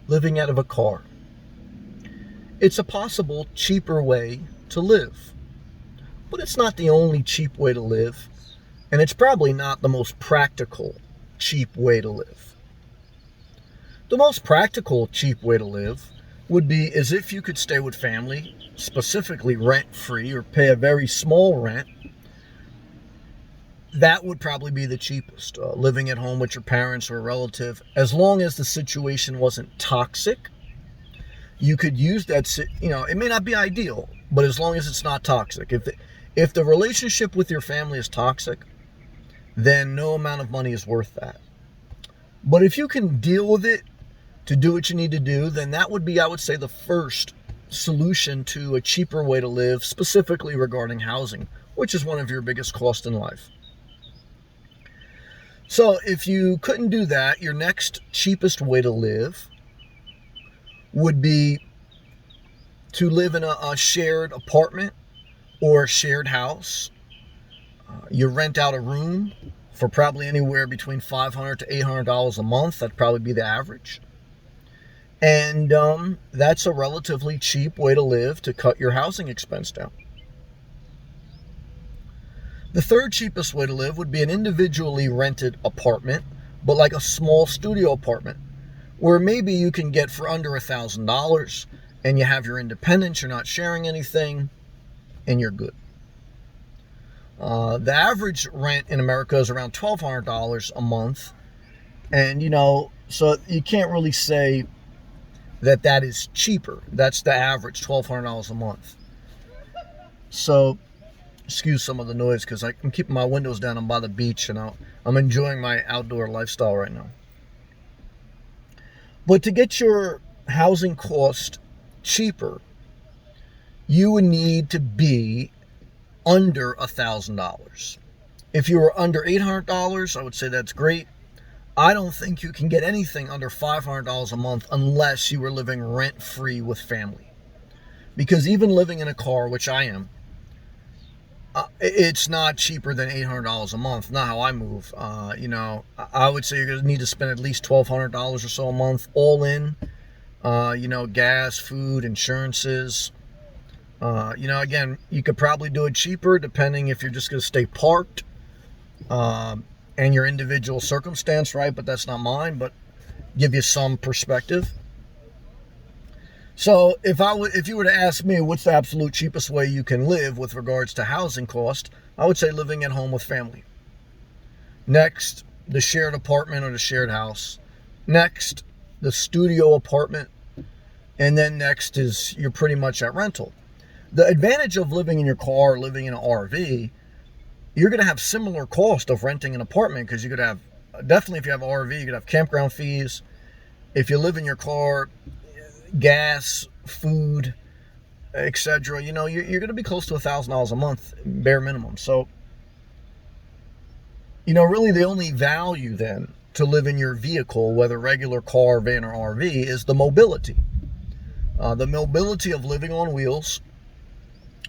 living out of a car. It's a possible cheaper way to live, but it's not the only cheap way to live, and it's probably not the most practical cheap way to live. The most practical cheap way to live would be as if you could stay with family, specifically rent-free or pay a very small rent. That would probably be the cheapest, living at home with your parents or a relative, as long as the situation wasn't toxic. You could use that, it may not be ideal, but as long as it's not toxic. If the relationship with your family is toxic, then no amount of money is worth that. But if you can deal with it to do what you need to do, then that would be, I would say, the first solution to a cheaper way to live, specifically regarding housing, which is one of your biggest costs in life. So if you couldn't do that, your next cheapest way to live would be to live in a shared apartment or a shared house. You rent out a room for probably anywhere between $500 to $800 a month. That'd probably be the average. And that's a relatively cheap way to live to cut your housing expense down. The third cheapest way to live would be an individually rented apartment, but like a small studio apartment, where maybe you can get for under $1,000 and you have your independence, you're not sharing anything, and you're good. The average rent in America is around $1,200 a month. And, so you can't really say that is cheaper. That's the average, $1,200 a month. So, excuse some of the noise because I'm keeping my windows down. I'm by the beach and I'm enjoying my outdoor lifestyle right now. But to get your housing cost cheaper, you would need to be under $1,000. If you were under $800, I would say that's great. I don't think you can get anything under $500 a month unless you were living rent-free with family. Because even living in a car, which I am, it's not cheaper than $800 a month. Not how I move. I would say you're going to need to spend at least $1,200 or so a month, all in. Gas, food, insurances. Again, you could probably do it cheaper depending if you're just going to stay parked and your individual circumstance, right? But that's not mine, but give you some perspective. So if you were to ask me what's the absolute cheapest way you can live with regards to housing cost, I would say living at home with family. Next, the shared apartment or the shared house. Next, the studio apartment. And then next is you're pretty much at rental. The advantage of living in your car or living in an RV, you're going to have similar cost of renting an apartment because you could have, definitely if you have an RV, you could have campground fees. If you live in your car, gas, food, etc. You're going to be close to $1,000 a month, bare minimum. So, really the only value then to live in your vehicle, whether regular car, van, or RV, is the mobility. The mobility of living on wheels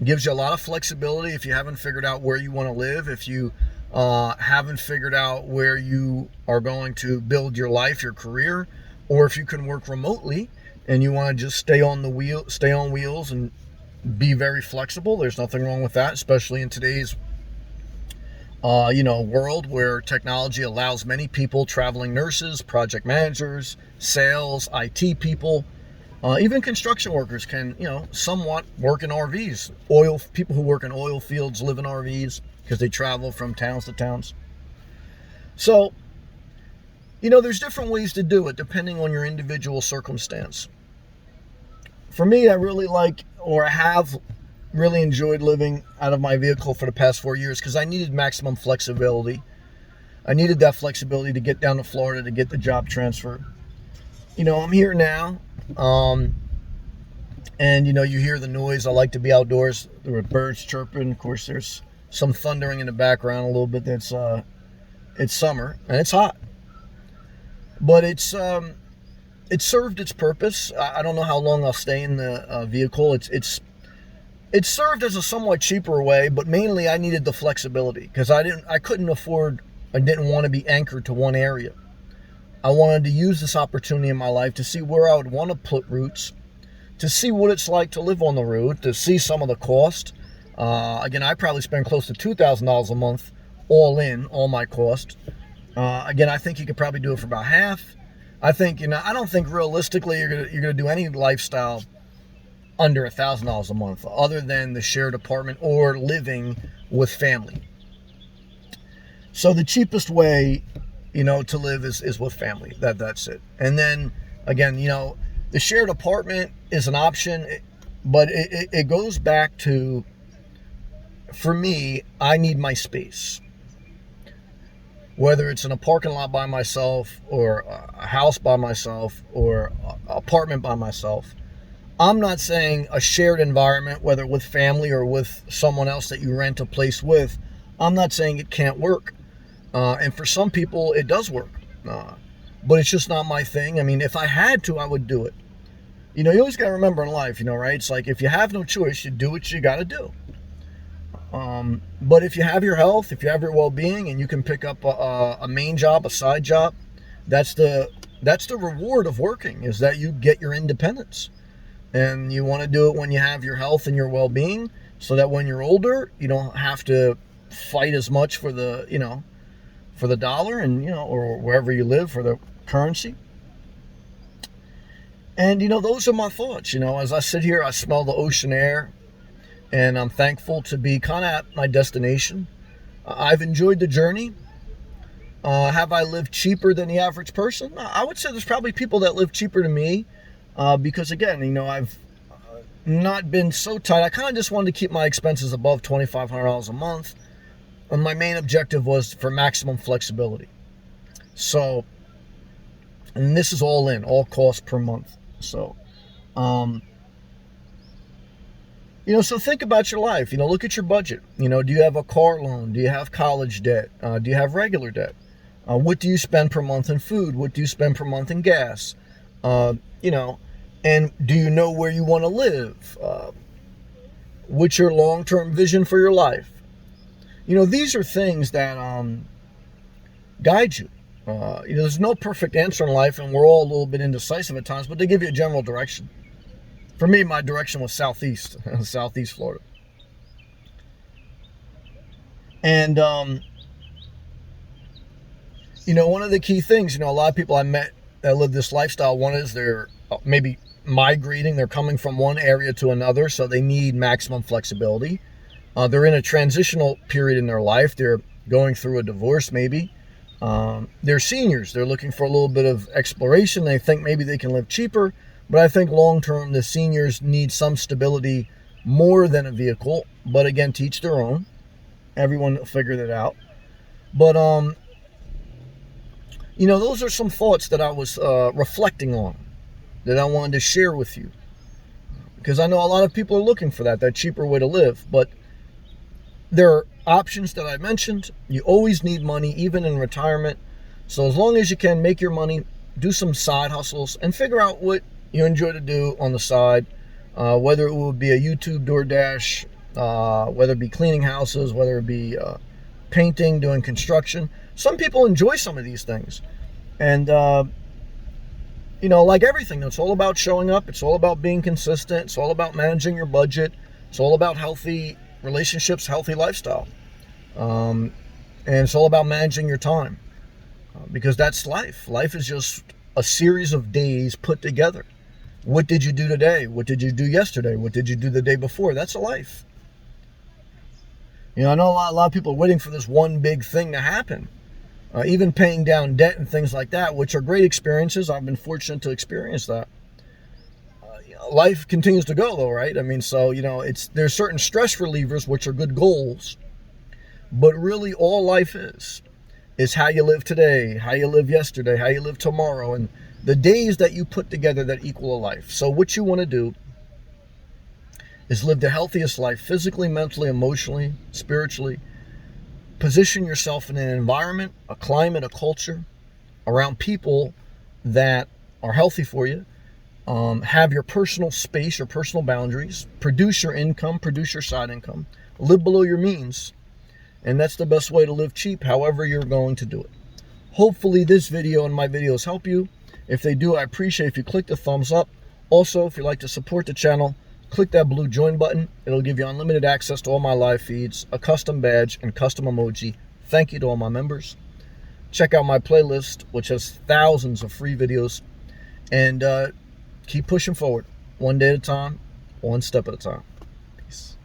gives you a lot of flexibility if you haven't figured out where you want to live, if you haven't figured out where you are going to build your life, your career, or if you can work remotely and you want to just stay on wheels and be very flexible. There's nothing wrong with that, especially in today's world where technology allows many people, traveling nurses, project managers, sales, IT people, even construction workers can, somewhat work in RVs. People who work in oil fields live in RVs because they travel from towns to towns. So, there's different ways to do it depending on your individual circumstance. For me, I really have really enjoyed living out of my vehicle for the past 4 years because I needed maximum flexibility. I needed that flexibility to get down to Florida to get the job transfer. I'm here now. And you hear the noise. I like to be outdoors. There are birds chirping. Of course, there's some thundering in the background a little bit. It's summer and it's hot, but it served its purpose. I don't know how long I'll stay in the vehicle. It served as a somewhat cheaper way, but mainly I needed the flexibility because I didn't want to be anchored to one area. I wanted to use this opportunity in my life to see where I would want to put roots, to see what it's like to live on the road, to see some of the cost. Again, I probably spend close to $2,000 a month all in, all my cost. Again, I think you could probably do it for about half. I think, I don't think realistically you're gonna do any lifestyle under $1,000 a month, other than the shared apartment or living with family. So the cheapest way, to live is with family. That's it. And then again, the shared apartment is an option, but it goes back to, for me, I need my space. Whether it's in a parking lot by myself or a house by myself or an apartment by myself, I'm not saying a shared environment, whether with family or with someone else that you rent a place with, I'm not saying it can't work. And for some people, it does work. But it's just not my thing. I mean, if I had to, I would do it. You always got to remember in life, right? It's like if you have no choice, you do what you got to do. But if you have your health, if you have your well-being, and you can pick up a main job, a side job, that's the reward of working, is that you get your independence. And you want to do it when you have your health and your well-being, so that when you're older, you don't have to fight as much for the dollar and, or wherever you live, for the currency. And, those are my thoughts. As I sit here, I smell the ocean air, and I'm thankful to be kind of at my destination. I've enjoyed the journey. Have I lived cheaper than the average person? I would say there's probably people that live cheaper than me, because again, I've not been so tight. I kind of just wanted to keep my expenses above $2,500 a month. And my main objective was for maximum flexibility. So, and this is all in, all costs per month. So, so think about your life. Look at your budget. Do you have a car loan? Do you have college debt? Do you have regular debt? What do you spend per month in food? What do you spend per month in gas? And do you know where you want to live? What's your long-term vision for your life? These are things that guide you. There's no perfect answer in life, and we're all a little bit indecisive at times, but they give you a general direction. For me, my direction was southeast, southeast Florida. And, one of the key things, a lot of people I met that live this lifestyle, one is they're maybe migrating. They're coming from one area to another, so they need maximum flexibility. They're in a transitional period in their life. They're going through a divorce, maybe. They're seniors. They're looking for a little bit of exploration. They think maybe they can live cheaper. But I think long-term, the seniors need some stability more than a vehicle. But again, to each their own. Everyone will figure that out. But, those are some thoughts that I was reflecting on, that I wanted to share with you. Because I know a lot of people are looking for that cheaper way to live. But there are options that I mentioned. You always need money, even in retirement. So as long as you can make your money, do some side hustles, and figure out what you enjoy to do on the side, whether it would be a YouTube DoorDash, whether it be cleaning houses, whether it be painting, doing construction. Some people enjoy some of these things. And, like everything, it's all about showing up. It's all about being consistent. It's all about managing your budget. It's all about healthy relationships, healthy lifestyle. And it's all about managing your time. Because that's life. Life is just a series of days put together. What did you do today? What did you do yesterday? What did you do the day before? That's a life. I know a lot of people are waiting for this one big thing to happen. Even paying down debt and things like that, which are great experiences. I've been fortunate to experience that. Life continues to go, though, right? I mean, so, there's certain stress relievers, which are good goals. But really, all life is how you live today, how you live yesterday, how you live tomorrow, and the days that you put together that equal a life. So what you want to do is live the healthiest life, physically, mentally, emotionally, spiritually. Position yourself in an environment, a climate, a culture, around people that are healthy for you. Have your personal space, your personal boundaries. Produce your income, produce your side income. Live below your means. And that's the best way to live cheap, however you're going to do it. Hopefully this video and my videos help you. If they do, I appreciate if you click the thumbs up. Also, if you'd like to support the channel, click that blue join button. It'll give you unlimited access to all my live feeds, a custom badge, and custom emoji. Thank you to all my members. Check out my playlist, which has thousands of free videos. And keep pushing forward, one day at a time, one step at a time. Peace.